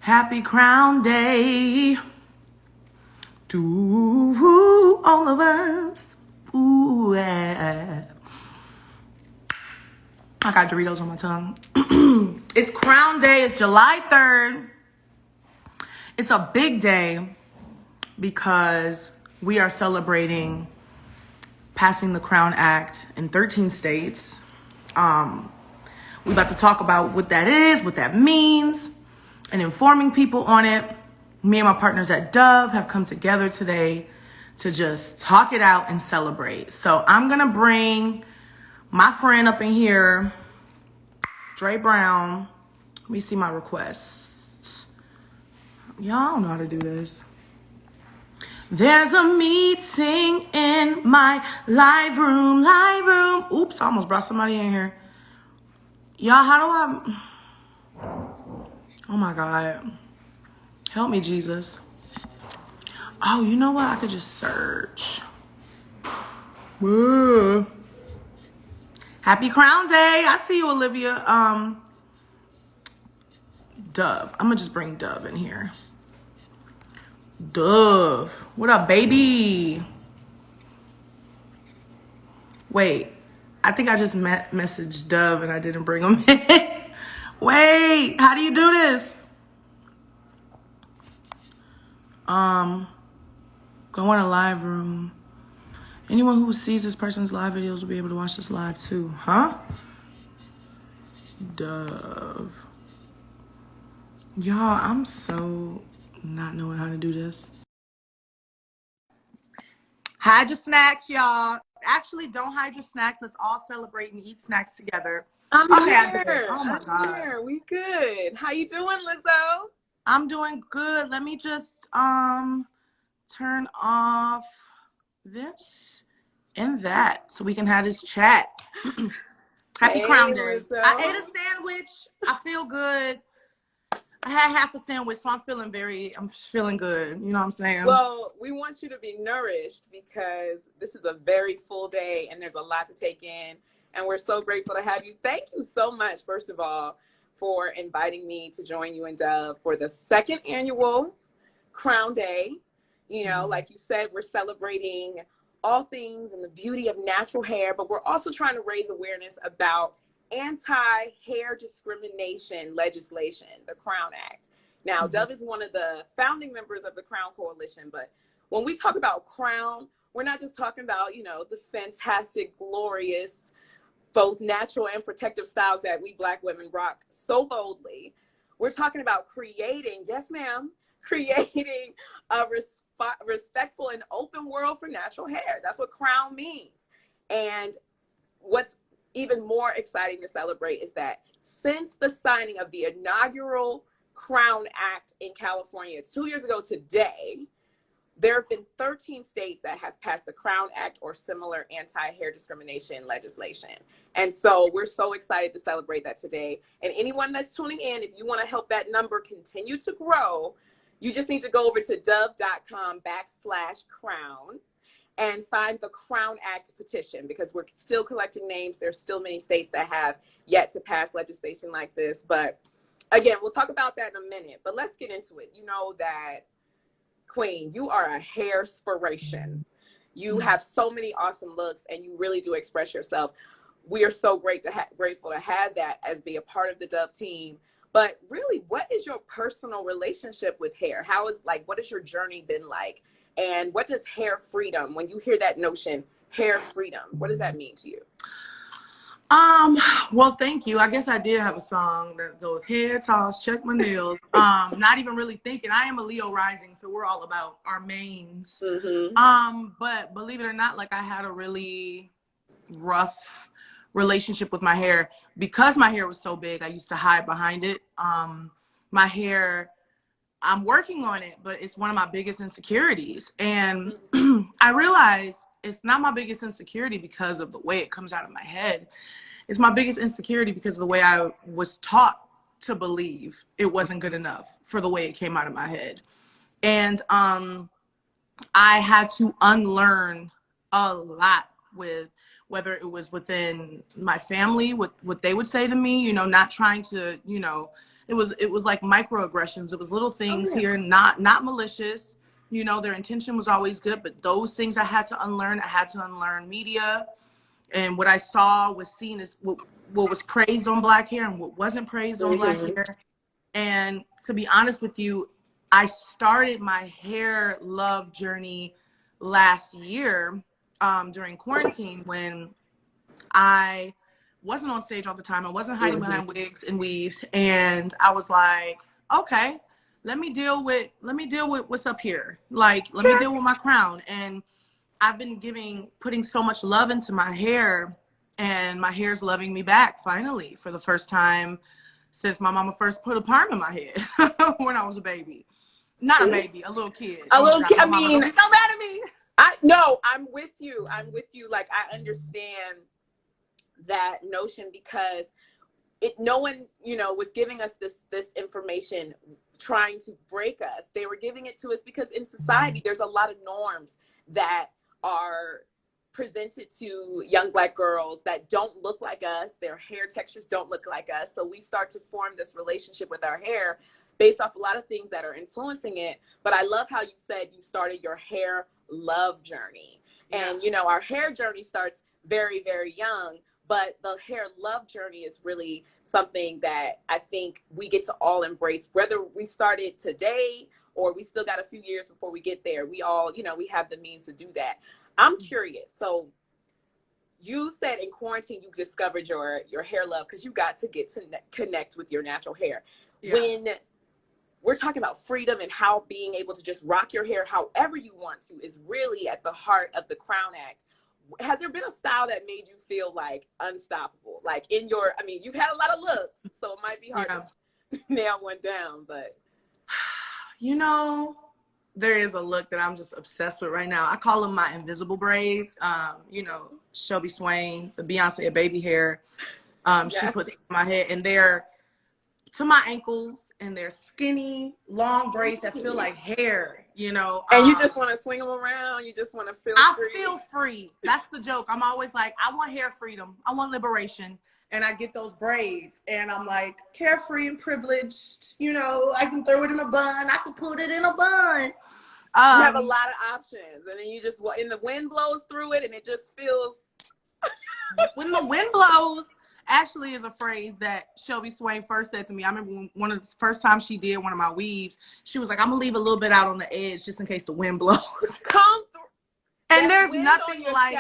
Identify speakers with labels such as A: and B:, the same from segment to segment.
A: Happy Crown Day to all of us. Ooh, yeah. I got Doritos on my tongue. It's Crown Day. It's July 3rd. It's a big day because we are celebrating passing the Crown Act in 13 states. We're about to talk about what that is, what that means, and informing people on it. Me and my partners at Dove have come together today to just talk it out and celebrate. So I'm going to bring my friend up in here, Dre Brown. Let me see my requests. Y'all don't know how to do this. There's a meeting in my live room. Oops, I almost brought somebody in here. Y'all, how do I... Oh my God. Help me, Jesus. Oh, you know what? I could just search. Woo. Happy Crown Day. I see you, Olivia. Dove. I'm gonna just bring Dove in here. Dove. What up, baby? Wait. I think I just messaged Dove and I didn't bring him in. Wait. How do you do this? Go in a live room. Anyone who sees this person's live videos will be able to watch this live too. Huh? Dove. Y'all, I'm so not knowing how to do this. Hide your snacks, y'all. Actually, don't hide your snacks. Let's all celebrate and eat snacks together.
B: I'm here.
A: Oh my God.
B: Here. We good. How you doing, Lizzo?
A: I'm doing good. Let me just turn off this and that so we can have this chat. Happy Crown Day.
B: Lizzo.
A: I ate a sandwich. I feel good. I had half a sandwich, so I'm feeling good. You know what I'm saying?
B: Well, we want you to be nourished because this is a very full day and there's a lot to take in. And we're so grateful to have you. Thank you so much, first of all, for inviting me to join you and Dove for the second annual Crown Day. You know, like you said, we're celebrating all things and the beauty of natural hair, but we're also trying to raise awareness about anti-hair discrimination legislation, the Crown Act. Now, Dove is one of the founding members of the Crown Coalition, but when we talk about Crown, we're not just talking about, you know, the fantastic, glorious, both natural and protective styles that we Black women rock so boldly. We're talking about creating, yes ma'am, creating a respectful and open world for natural hair. That's what Crown means. And what's even more exciting to celebrate is that since the signing of the inaugural Crown Act in California 2 years ago today, there have been 13 states that have passed the Crown Act or similar anti-hair discrimination legislation. And so we're so excited to celebrate that today. And anyone that's tuning in, if you want to help that number continue to grow, you just need to go over to dove.com/crown and sign the Crown Act petition, because we're still collecting names. There's still many states that have yet to pass legislation like this. But again, we'll talk about that in a minute. But let's get into it. You know that, Queen, you are a hair-spiration. You have so many awesome looks, and you really do express yourself. We are so grateful to have that as be a part of the Dove team. But really, what is your personal relationship with hair? What has your journey been like? And what does hair freedom, when you hear that notion, hair freedom, what does that mean to you?
A: Well, thank you. I guess I did have a song that goes hair toss, check my nails. Not even really thinking. I am a Leo rising, so we're all about our mains. But believe it or not, like, I had a really rough relationship with my hair because my hair was so big. I used to hide behind it. My hair, I'm working on it, but it's one of my biggest insecurities. And I realized it's not my biggest insecurity because of the way it comes out of my head. It's my biggest insecurity because of the way I was taught to believe it wasn't good enough for the way it came out of my head. And I had to unlearn a lot with whether it was within my family, what they would say to me, you know, not trying to, you know, it was like microaggressions. It was little things
B: Oh, yeah.
A: here, not malicious. You know, their intention was always good, but those things I had to unlearn. I had to unlearn media, and what I saw was seen as what was praised on black hair and what wasn't praised on black hair. And to be honest with you, I started my hair love journey last year during quarantine, when I wasn't on stage all the time. I wasn't hiding behind wigs and weaves, and I was like, okay, let me deal with what's up here. Like, let me deal with my crown. And I've been putting so much love into my hair, and my hair's loving me back finally for the first time since my mama first put a perm in my head when I was a baby. Not a baby, a little kid.
B: A
A: Oh
B: little
A: God,
B: kid.
A: my
B: I
A: mama
B: mean,
A: gonna be so mad at me.
B: No, I'm with you. Like, I understand that notion, because no one, was giving us this information trying to break us. They were giving it to us because in society there's a lot of norms that are presented to young black girls that don't look like us. Their hair textures don't look like us. So we start to form this relationship with our hair based off a lot of things that are influencing it. But I love how you said you started your hair love journey. And, our hair journey starts very, very young. But the hair love journey is really something that I think we get to all embrace, whether we started today or we still got a few years before we get there. We all, we have the means to do that. I'm curious. So you said in quarantine you discovered your hair love because you got to get to connect with your natural hair. Yeah. When we're talking about freedom and how being able to just rock your hair however you want to is really at the heart of the Crown Act, has there been a style that made you feel like unstoppable? Like you've had a lot of looks, so it might be hard to nail one down, but
A: there is a look that I'm just obsessed with right now. I call them my invisible braids. Shelby Swain, the Beyonce baby hair. She puts in my head, and they're to my ankles, and they're skinny, long braids that feel like hair,
B: And you just want to swing them around. You just want to feel free.
A: I feel free. That's the joke. I'm always like, I want hair freedom. I want liberation. And I get those braids, and I'm like, carefree and privileged. I can throw it in a bun. I can put it in a bun.
B: You have a lot of options. And then you just, and the wind blows through it, and it just feels.
A: When the wind blows, actually is a phrase that Shelby Swain first said to me. I remember one of the first times she did one of my weaves, she was like, I'm gonna leave a little bit out on the edge just in case the wind blows.
B: Come through.
A: And there's nothing like,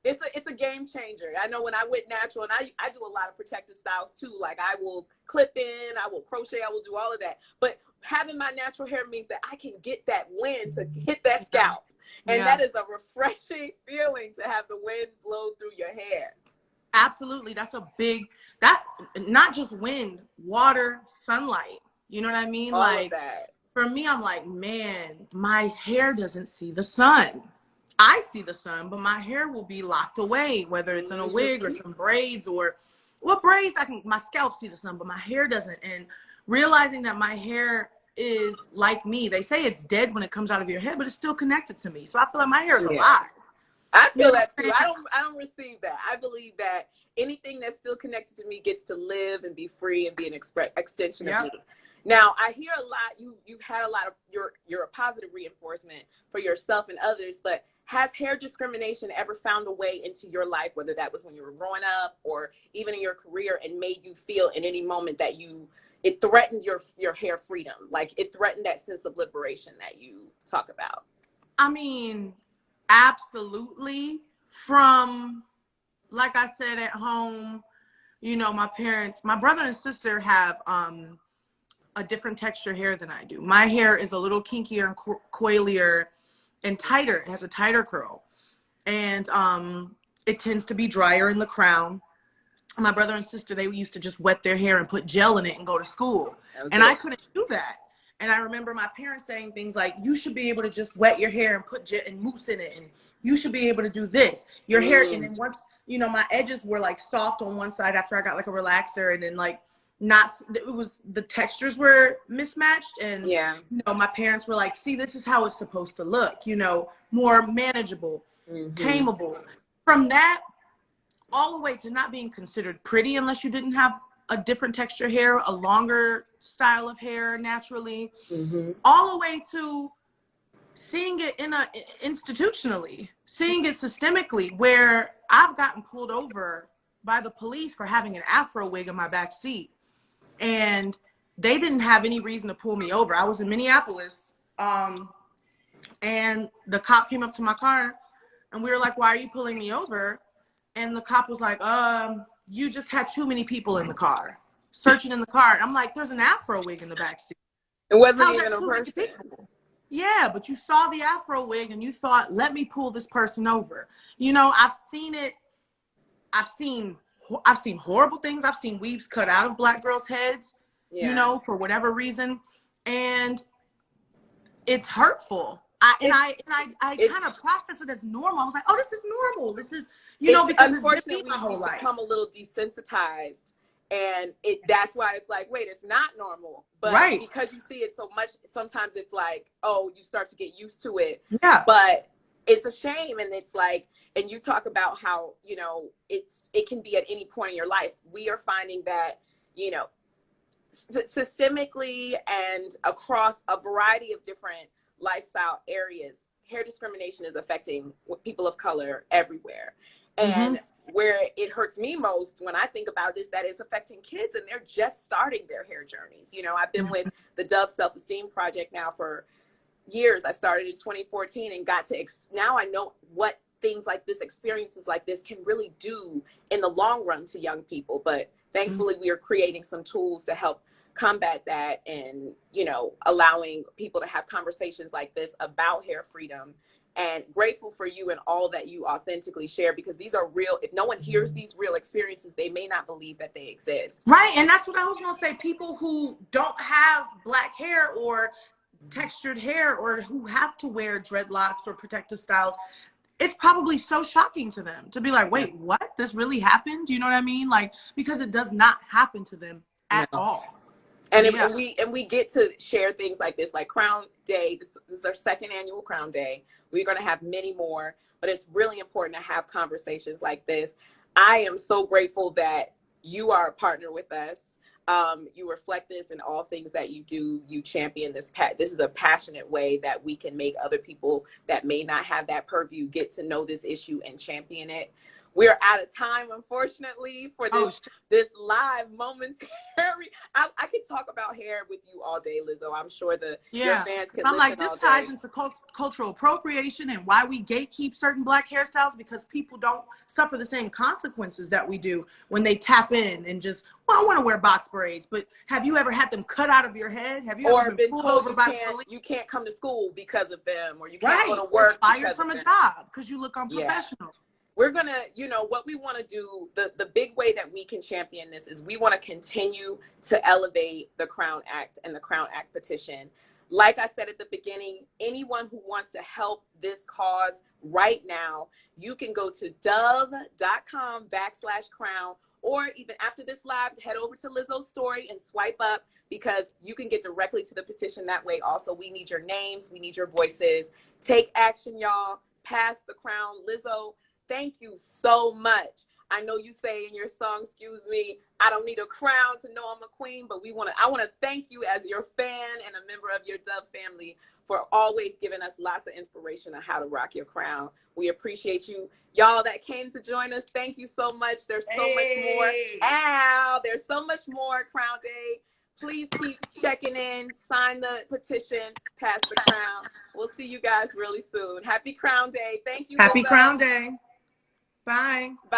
B: it's a game changer. I know when I went natural, and I do a lot of protective styles too. Like, I will clip in, I will crochet, I will do all of that. But having my natural hair means that I can get that wind to hit that scalp. And that is a refreshing feeling to have the wind blow through your hair.
A: Absolutely. That's not just wind, water, sunlight. You know what I mean?
B: All of that.
A: For me, I'm like, man, my hair doesn't see the sun. I see the sun, but my hair will be locked away, whether it's in a wig or some braids or braids. My scalp see the sun, but my hair doesn't. And realizing that my hair is like me. They say it's dead when it comes out of your head, but it's still connected to me. So I feel like my hair is alive.
B: I feel that too. I don't receive that. I believe that anything that's still connected to me gets to live and be free and be an extension of me. Now, I hear a lot, you've had a lot of, you're a positive reinforcement for yourself and others, but has hair discrimination ever found a way into your life, whether that was when you were growing up or even in your career, and made you feel in any moment that it threatened your hair freedom? Like, it threatened that sense of liberation that you talk about?
A: I mean, absolutely. From, like I said, at home, my brother and sister have a different texture hair than I do. My hair is a little kinkier and coilier and tighter. It has a tighter curl. And it tends to be drier in the crown. My brother and sister, they used to just wet their hair and put gel in it and go to school. Okay. And I couldn't do that. And I remember my parents saying things like, you should be able to just wet your hair and put gel and mousse in it. And you should be able to do this. Your hair, and then once, my edges were like soft on one side after I got like a relaxer, and then like the textures were mismatched. And, my parents were like, see, this is how it's supposed to look, more manageable, tameable. From that, all the way to not being considered pretty unless you didn't have a different texture hair, a longer style of hair naturally,
B: Mm-hmm.
A: all the way to seeing it institutionally, seeing it systemically, where I've gotten pulled over by the police for having an afro wig in my back seat, and they didn't have any reason to pull me over. I was in Minneapolis, and the cop came up to my car, and we were like, "Why are you pulling me over?" And the cop was like, "You just had too many people in the car, searching in the car." And I'm like, "There's an afro wig in the back seat.
B: It wasn't
A: How's
B: even
A: that
B: a
A: too many
B: person.
A: people?" Yeah, but you saw the afro wig and you thought, "Let me pull this person over." You know, I've seen it. I've seen horrible things. I've seen weaves cut out of Black girls' heads, you
B: Yeah.
A: know, for whatever reason, and it's hurtful. I kind of process it as normal. I was like, "Oh, this is normal. This is, you know," because it's been me
B: Unfortunately,
A: my whole
B: we've
A: life.
B: become a little desensitized, and that's why it's like, wait, it's not normal. But
A: Right.
B: because you see it so much, sometimes it's like, oh, you start to get used to it.
A: Yeah.
B: But it's a shame, and it's like, and you talk about how, you know, it can be at any point in your life. We are finding that, you know, systemically and across a variety of different lifestyle areas, hair discrimination is affecting people of color everywhere. And where it hurts me most when I think about it is that it's affecting kids, and they're just starting their hair journeys. You know, I've been with the Dove Self-Esteem Project now for years. I started in 2014 and got to now I know what things like this, experiences like this, can really do in the long run to young people. But thankfully, we are creating some tools to help combat that, and, you know, allowing people to have conversations like this about hair freedom. And grateful for you and all that you authentically share, because these are real. If no one hears these real experiences, they may not believe that they exist.
A: Right. And that's what I was going to say. People who don't have Black hair or textured hair, or who have to wear dreadlocks or protective styles, it's probably so shocking to them to be like, "Wait, what? This really happened?" You know what I mean? Like, because it does not happen to them at all.
B: And,
A: Yeah.
B: and we get to share things like this, like Crown Day. This is our second annual Crown Day. We're going to have many more, but it's really important to have conversations like this. I am so grateful that you are a partner with us. You reflect this in all things that you do. You champion this. This is a passionate way that we can make other people that may not have that purview get to know this issue and champion it. We're out of time, unfortunately, for this live momentary. I could talk about hair with you all day, Lizzo. I'm sure your fans can listen all day.
A: I'm like, this ties into cultural appropriation and why we gatekeep certain Black hairstyles, because people don't suffer the same consequences that we do when they tap in and just, "Well, I want to wear box braids." But have you ever had them cut out of your head? Have you ever been pulled over by police?
B: You can't come to school because of them, or you can't go to work,
A: or fired from a job because you look unprofessional.
B: We're going to, you know, what we want to do, the big way that we can champion this is we want to continue to elevate the Crown Act and the Crown Act petition. Like I said at the beginning, anyone who wants to help this cause right now, you can go to dove.com/crown, or even after this live, head over to Lizzo's story and swipe up, because you can get directly to the petition that way. Also, we need your names. We need your voices. Take action, y'all. Pass the crown. Lizzo, thank you so much. I know you say in your song, "Excuse me, I don't need a crown to know I'm a queen," but I want to thank you as your fan and a member of your Dove family for always giving us lots of inspiration on how to rock your crown. We appreciate you. Y'all that came to join us, thank you so much. There's so much more. There's so much more Crown Day. Please keep checking in, sign the petition, pass the crown. We'll see you guys really soon. Happy Crown Day. Thank you.
A: Happy Crown Day. Bye.
B: Bye.